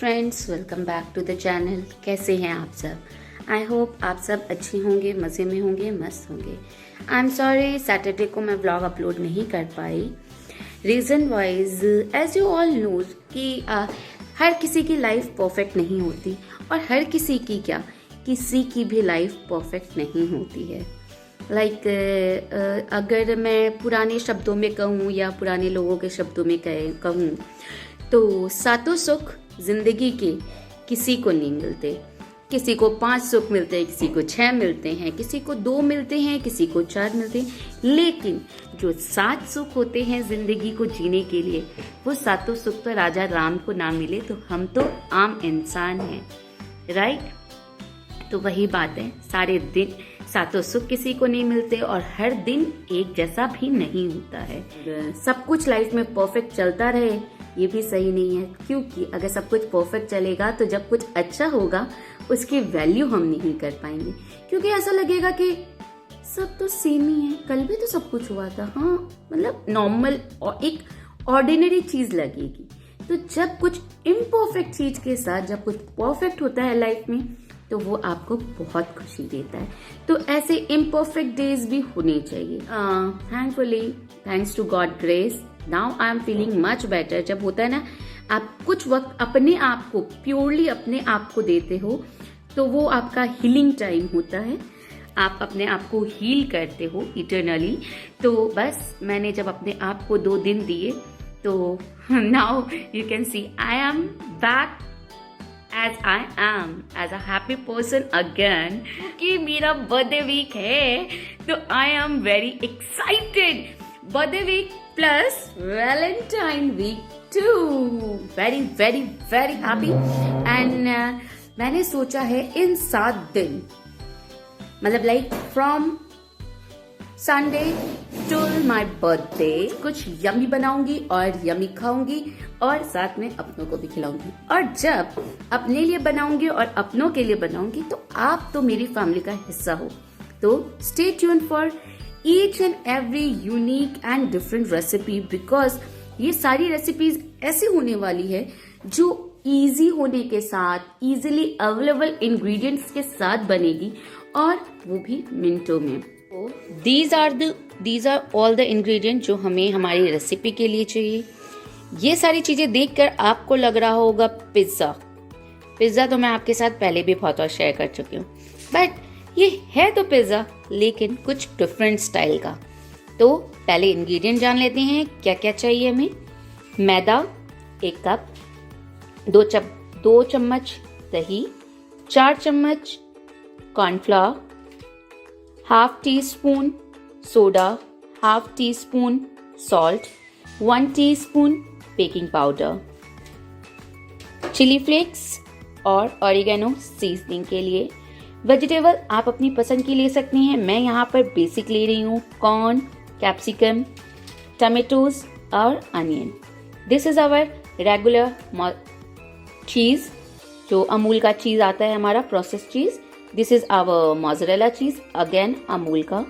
Friends, welcome back to the channel. कैसे हैं आप सब? आई होप आप सब अच्छे होंगे, मज़े में होंगे, मस्त होंगे। आई एम सॉरी सैटरडे को मैं व्लॉग अपलोड नहीं कर पाई। Reason wise as you all know कि हर किसी की लाइफ परफेक्ट नहीं होती और हर किसी की भी लाइफ परफेक्ट नहीं होती है। अगर मैं पुराने शब्दों में कहूँ या पुराने लोगों के शब्दों में कहूँ तो सातों सुख जिंदगी के किसी को नहीं मिलते। किसी को 5 सुख मिलते हैं, किसी को 6 मिलते हैं, किसी को 2 मिलते हैं, किसी को 4 मिलते हैं, लेकिन जो 7 सुख होते हैं जिंदगी को जीने के लिए, वो सातों सुख तो राजा राम को ना मिले तो हम तो आम इंसान हैं, राइट? तो वही बात है, सारे दिन सातों सुख किसी को नहीं मिलते और हर दिन एक जैसा भी नहीं होता है। सब कुछ लाइफ में परफेक्ट चलता रहे ये भी सही नहीं है, क्योंकि अगर सब कुछ परफेक्ट चलेगा तो जब कुछ अच्छा होगा उसकी वैल्यू हम नहीं कर पाएंगे, क्योंकि ऐसा लगेगा कि सब तो सेम ही है, कल भी तो सब कुछ हुआ था। हाँ, मतलब नॉर्मल और एक ऑर्डिनरी चीज लगेगी। तो जब कुछ इम्परफेक्ट चीज के साथ जब कुछ परफेक्ट होता है लाइफ में तो वो आपको बहुत खुशी देता है। तो ऐसे इम्परफेक्ट डेज भी होने चाहिए। Thankfully, thanks to God grace, now I am feeling much better. जब होता है ना, आप कुछ वक्त अपने आप को प्योरली अपने आप को देते हो तो वो आपका हीलिंग टाइम होता है। आप अपने आप को हील करते हो इटर्नली। तो बस मैंने जब अपने आप को 2 दिन दिए तो now you can see I am back as I am, as a happy person again, कि मेरा बर्थडे वीक है तो I am very excited. Birthday week plus Valentine week too. Very very very happy. And मैंने सोचा है इन 7 दिन, मतलब like from Sunday to my birthday कुछ यमी बनाऊंगी और यमी खाऊंगी और साथ में अपनों को भी खिलाऊंगी। और जब अपने लिए बनाऊंगी और अपनों के लिए बनाऊंगी तो आप तो मेरी फैमिली का हिस्सा हो। तो stay tune for each and every unique and different recipe, because ये सारी रेसिपीज ऐसी होने वाली है जो इजी होने के साथ, इजीली अवेलेबल इंग्रेडिएंट्स के साथ बनेगी और वो भी मिनटों में। These are all the ingredients जो हमें हमारी रेसिपी के लिए चाहिए। ये सारी चीजें देखकर आपको लग रहा होगा पिज्जा तो मैं आपके साथ पहले भी बहुत और शेयर कर चुकी हूँ, बट ये है तो पिज्जा लेकिन कुछ डिफरेंट स्टाइल का। तो पहले इंग्रेडिएंट जान लेते हैं क्या क्या चाहिए हमें। मैदा 1 कप, 2 चम्मच दही, 4 चम्मच cornflour, ½ teaspoon soda, ½ teaspoon salt, 1 teaspoon baking powder, chilli flakes और ऑरिगेनो सीजनिंग के लिए। वेजिटेबल आप अपनी पसंद की ले सकती हैं। मैं यहाँ पर बेसिक ले रही हूँ, कॉर्न, कैप्सिकम, टमेटोज और onion. This is our regular cheese, जो अमूल का चीज आता है हमारा प्रोसेस चीज। दिस इज आवर मोज़रेला चीज, अगेन अमूल का।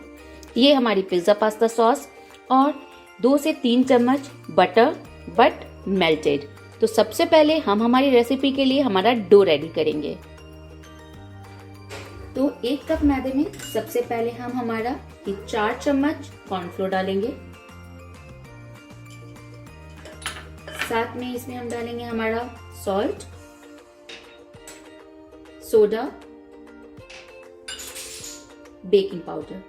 ये हमारी पिज्जा पास्ता सॉस और 2 से 3 चम्मच बटर, बट मेल्टेड। तो सबसे पहले हम हमारी रेसिपी के लिए हमारा डो रेडी करेंगे। तो 1 कप मैदे में सबसे पहले हम हमारा 4 चम्मच कॉर्नफ्लोर डालेंगे। साथ में इसमें हम डालेंगे हमारा सॉल्ट, सोडा, बेकिंग पाउडर।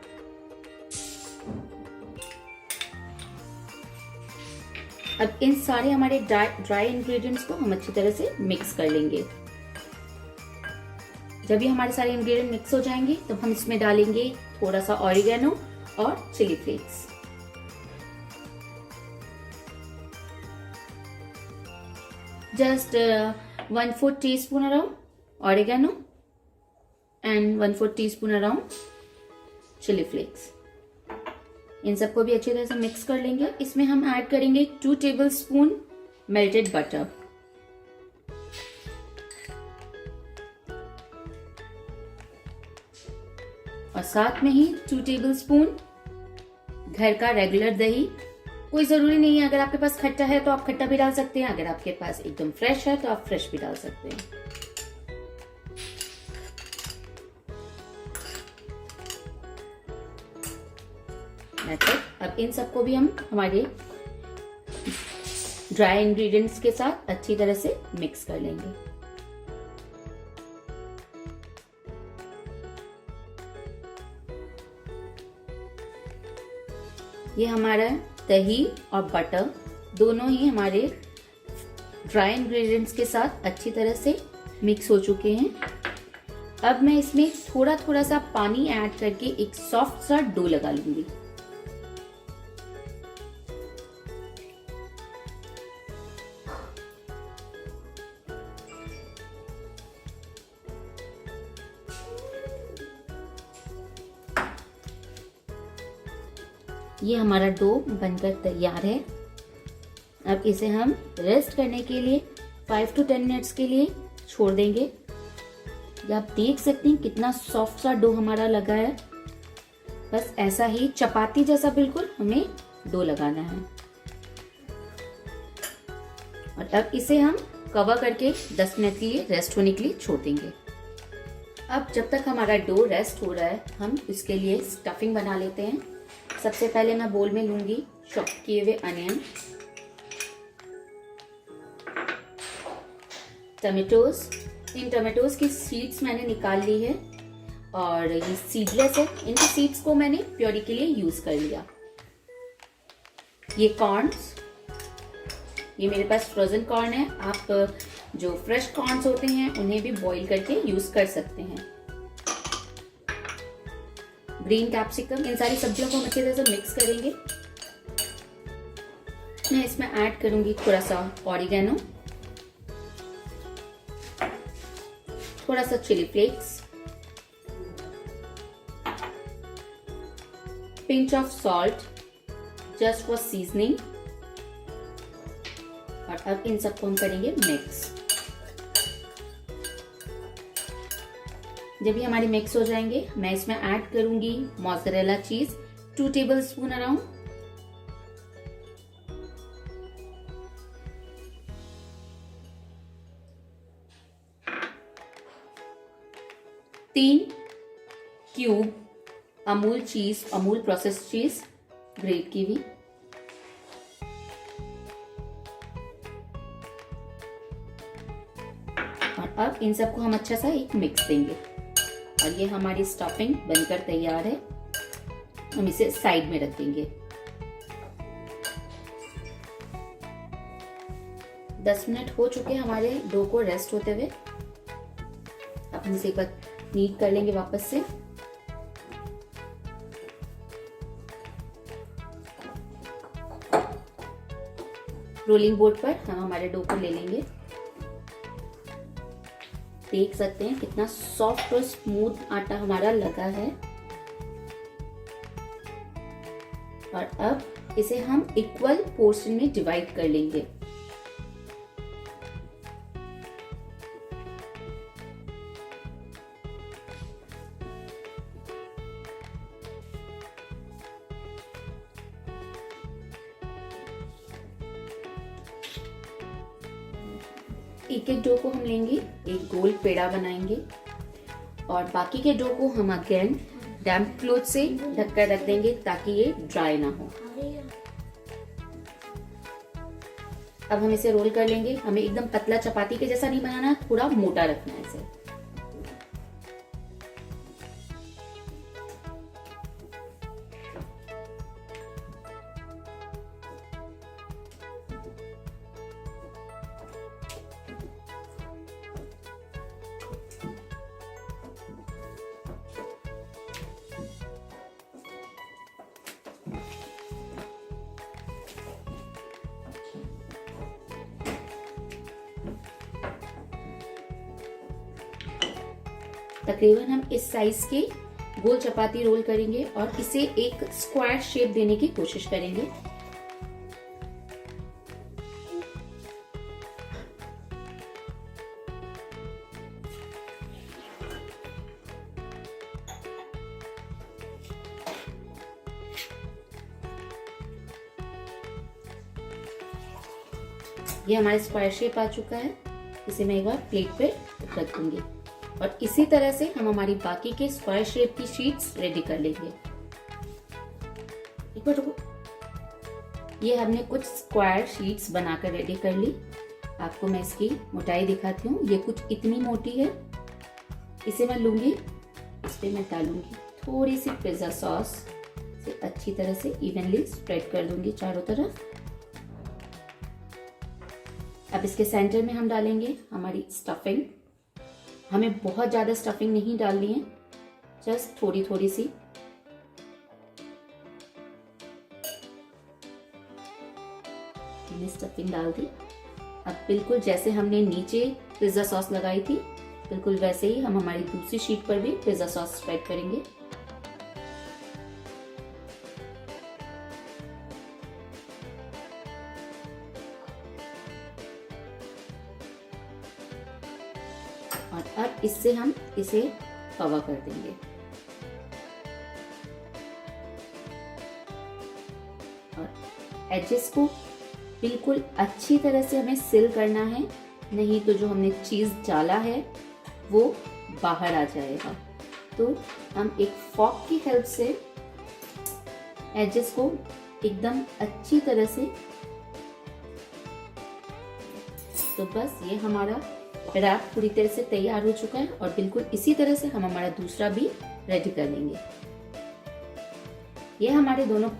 अब इन सारे हमारे ड्राई इंग्रेडिएंट्स को हम अच्छी तरह से मिक्स कर लेंगे। जब ये हमारे सारे इंग्रेडिएंट मिक्स हो जाएंगे तो हम इसमें डालेंगे थोड़ा सा ऑरिगेनो और chilli flakes. Just 1/4 teaspoon around oregano and 1/4 teaspoon around chilli flakes. इन सबको भी अच्छी तरह से मिक्स कर लेंगे। इसमें हम ऐड करेंगे 2 टेबलस्पून मेल्टेड बटर, और साथ में ही 2 टेबलस्पून घर का रेगुलर दही कोई ज़रूरी नहीं है, अगर आपके पास खट्टा है तो आप खट्टा भी डाल सकते हैं, अगर आपके पास एकदम फ्रेश है तो आप फ्रेश भी डाल सकते हैं। अब इन सबको भी हम हमारे ड्राई इंग्रेडिएंट्स के साथ अच्छी तरह से मिक्स कर लेंगे। ये हमारा दही और बटर दोनों ही हमारे ड्राई इंग्रेडिएंट्स के साथ अच्छी तरह से मिक्स हो चुके हैं। अब मैं इसमें थोड़ा थोड़ा सा पानी ऐड करके एक सॉफ्ट सा डो लगा लूंगी। ये हमारा डो बनकर तैयार है। अब इसे हम रेस्ट करने के लिए 5 to 10 मिनट्स के लिए छोड़ देंगे। ये आप देख सकते हैं कितना सॉफ्ट सा डो हमारा लगा है। बस ऐसा ही चपाती जैसा बिल्कुल हमें डो लगाना है। और अब इसे हम कवर करके 10 मिनट के लिए रेस्ट होने के लिए छोड़ देंगे। अब जब तक हमारा डो रेस्ट हो रहा है, हम इसके लिए स्टफिंग बना लेते हैं। सबसे पहले मैं बोल में लूंगी चॉप किए हुए अनियन, टमेटोज। इन टमेटोज की सीड्स मैंने निकाल ली है और ये सीडलेस है, इनकी सीड्स को मैंने प्योरी के लिए यूज कर लिया। ये कॉर्न्स, ये मेरे पास फ्रोजन कॉर्न है। आप जो फ्रेश कॉर्न्स होते हैं उन्हें भी बॉईल करके यूज कर सकते हैं। ग्रीन कैप्सिकम, इन सारी सब्जियों को हम अच्छी तरह से मिक्स करेंगे। मैं इसमें ऐड करूंगी थोड़ा सा ऑरिगेनो, थोड़ा सा chilli flakes, pinch of salt just for seasoning. और अब इन सबको हम करेंगे मिक्स। जब ये हमारे मिक्स हो जाएंगे, मैं इसमें ऐड करूंगी मोज़रेला चीज 2 टेबलस्पून अराउंड। तीन क्यूब अमूल चीज, अमूल प्रोसेस्ड चीज ग्रेट की हुई। और अब इन सबको हम अच्छा सा एक मिक्स देंगे। और ये हमारी स्टफिंग बनकर तैयार है। हम इसे साइड में रख देंगे। 10 मिनट हो चुके हैं हमारे डो को रेस्ट होते हुए। अब हम इसे एक बार नीट कर लेंगे वापस से। रोलिंग बोर्ड पर हम हमारे डो को ले लेंगे। देख सकते हैं कितना सॉफ्ट और स्मूथ आटा हमारा लगा है। और अब इसे हम इक्वल पोर्शन में डिवाइड कर लेंगे। एक एक डो को हम लेंगे, एक गोल पेड़ा बनाएंगे और बाकी के डो को हम अगेन डैम्प क्लॉथ से ढककर रख देंगे ताकि ये ड्राई ना हो। अब हम इसे रोल कर लेंगे। हमें एकदम पतला चपाती के जैसा नहीं बनाना, थोड़ा मोटा रखना है इसे। तकरीबन हम इस साइज की गोल चपाती रोल करेंगे और इसे एक स्क्वायर शेप देने की कोशिश करेंगे। ये हमारा स्क्वायर शेप आ चुका है। इसे मैं एक बार प्लेट पे रख दूंगी और इसी तरह से हम हमारी बाकी के स्क्वायर शेप की शीट्स रेडी कर लेंगे। एक बार रुको, ये हमने कुछ स्क्वायर शीट्स बनाकर रेडी कर ली। आपको मैं इसकी मोटाई दिखाती हूँ। ये कुछ इतनी मोटी है। इसे मैं लूंगी, इस पे मैं डालूंगी थोड़ी सी पिज्जा सॉस से अच्छी तरह से इवनली स्प्रेड कर दूंगी चारों तरफ। अब इसके सेंटर में हम डालेंगे हमारी स्टफिंग। हमें बहुत ज्यादा स्टफिंग नहीं डालनी है, जस्ट थोड़ी थोड़ी सी। मैंने स्टफिंग डाल दी। अब बिल्कुल जैसे हमने नीचे पिज्जा सॉस लगाई थी, बिल्कुल वैसे ही हम हमारी दूसरी शीट पर भी पिज्जा सॉस स्प्रेड करेंगे। और अब इससे हम इसे कवर कर देंगे। और एजेस को बिल्कुल अच्छी तरह से हमें सिल करना है, नहीं तो जो हमने चीज डाला है वो बाहर आ जाएगा। तो हम एक फॉक की हेल्प से एजेस को एकदम अच्छी तरह से, तो बस ये हमारा रैप पूरी तरह से तैयार हो चुका है। और बिल्कुल इसी तरह से हम हमारा दूसरा भी रेडी कर लेंगे। ये हमारे दोनों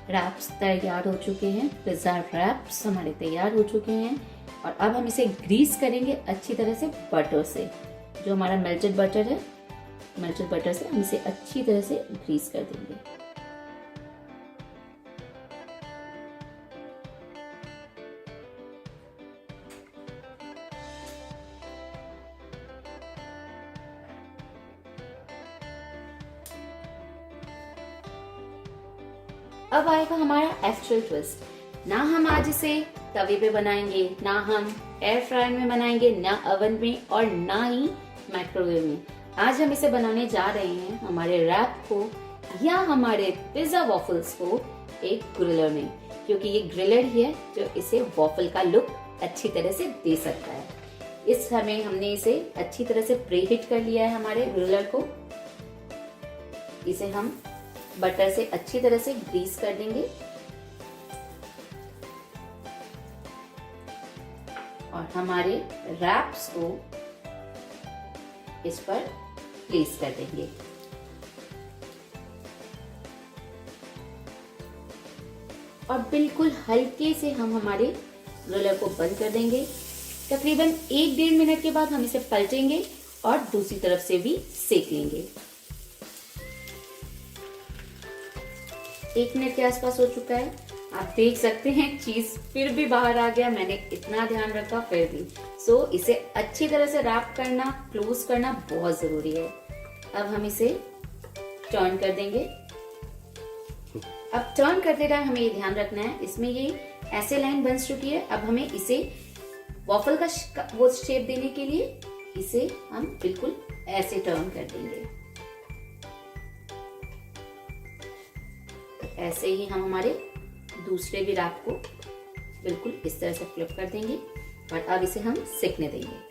रैप्स तैयार हो चुके हैं। पिज्जा रैप्स हमारे तैयार हो चुके हैं। और अब हम इसे ग्रीस करेंगे अच्छी तरह से बटर से। जो हमारा मेल्टेड बटर है, मेल्टेड बटर से हम इसे अच्छी तरह से ग्रीस कर देंगे। अब आएगा हमारा एक्चुअल ट्विस्ट। ना हम आज इसे तवे पे बनाएंगे, ना हम एयर फ्रायर में बनाएंगे, ना ओवन में, और ना ही माइक्रोवेव में। आज हम इसे बनाने जा रहे हैं हमारे रैप को या हमारे पिज्जा वॉफल्स को एक ग्रिलर में, क्योंकि ये ग्रिलर ही है जो इसे वॉफल का लुक अच्छी तरह से दे सकता है। इस समय हमने इसे अच्छी तरह से प्रीहीट कर लिया है हमारे ग्रिलर को। इसे हम बटर से अच्छी तरह से ग्रीस कर देंगे और हमारे रैप्स को इस पर प्लेस कर देंगे। और बिल्कुल हल्के से हम हमारे रोलर को बंद कर देंगे। तकरीबन 1-1.5 मिनट के बाद हम इसे पलटेंगे और दूसरी तरफ से भी सेक लेंगे। 1 मिनट के आसपास हो चुका है। आप देख सकते हैं चीज फिर भी बाहर आ गया। मैंने इतना ध्यान रखा फिर भी। सो इसे अच्छी तरह से रैप करना, क्लोज करना बहुत जरूरी है। अब हम इसे टर्न कर देंगे। अब टर्न करते टाइम हमें ये ध्यान रखना है, इसमें ये ऐसे लाइन बन चुकी है। अब हमें इसे वॉफल का वो शेप देने के लिए इसे हम बिल्कुल ऐसे टर्न कर देंगे। ऐसे ही हम हमारे दूसरे भी रैप को बिल्कुल इस तरह से फ्लिप कर देंगे और अब इसे हम सेकने देंगे।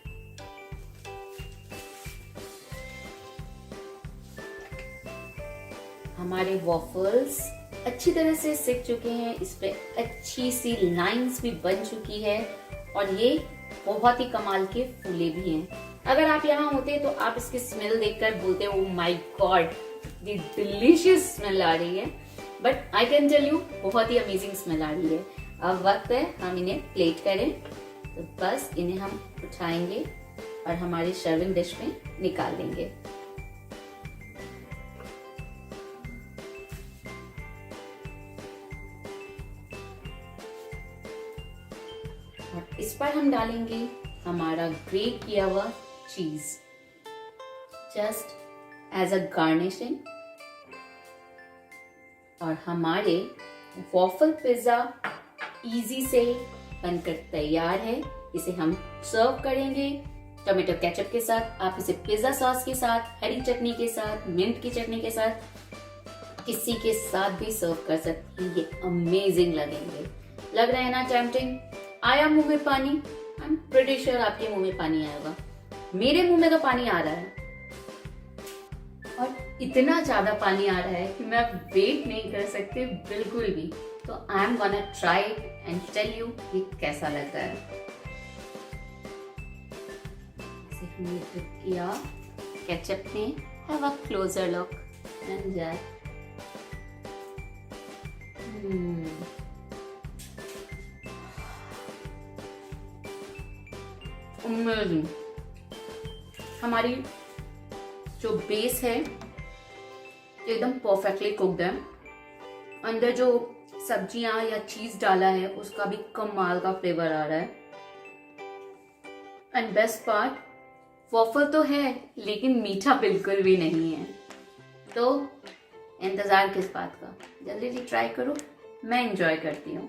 हमारे वॉफल्स अच्छी तरह से सिक चुके हैं। इस पे अच्छी सी लाइंस भी बन चुकी है और ये बहुत ही कमाल के फूले भी हैं। अगर आप यहाँ होते तो आप इसकी स्मेल देखकर बोलते oh my god, the delicious smell आ रही है। But I can tell you बहुत ही अमेजिंग स्मेल आ रही है। अब वक्त है हम इन्हें प्लेट करें। तो बस इन्हें हम उठाएंगे और हमारी सर्विंग डिश में निकाल देंगे। और इस पर हम डालेंगे हमारा ग्रेट किया हुआ चीज, जस्ट एज अ गार्निशिंग। और हमारे वॉफल पिज्जा इजी से बनकर तैयार है। इसे हम सर्व करेंगे टोमेटो केचप के साथ। आप इसे पिज्जा सॉस के साथ, हरी चटनी के साथ, मिंट की चटनी के साथ, किसी के साथ भी सर्व कर सकते हैं। ये अमेजिंग लगेंगे। लग रहा है ना टेम्पटिंग? आया मुंह में पानी? आई एम प्रीटी श्योर आपके मुंह में पानी आएगा। मेरे मुंह में तो पानी आ रहा है, और इतना ज्यादा पानी आ रहा है कि मैं वेट नहीं कर सकती बिल्कुल भी। तो I am gonna try and tell you कि कैसा लगता है। ऐसे हमने डिप किया केचप में। Have a closure look and that amazing. हमारी जो बेस है एकदम परफेक्टली कुक्ड है। अंदर जो सब्जियां या चीज डाला है उसका भी कमाल का फ्लेवर आ रहा है। एंड बेस्ट पार्ट, वॉफल तो है लेकिन मीठा बिल्कुल भी नहीं है। तो इंतजार किस बात का, जल्दी से ट्राई करो। मैं एंजॉय करती हूँ।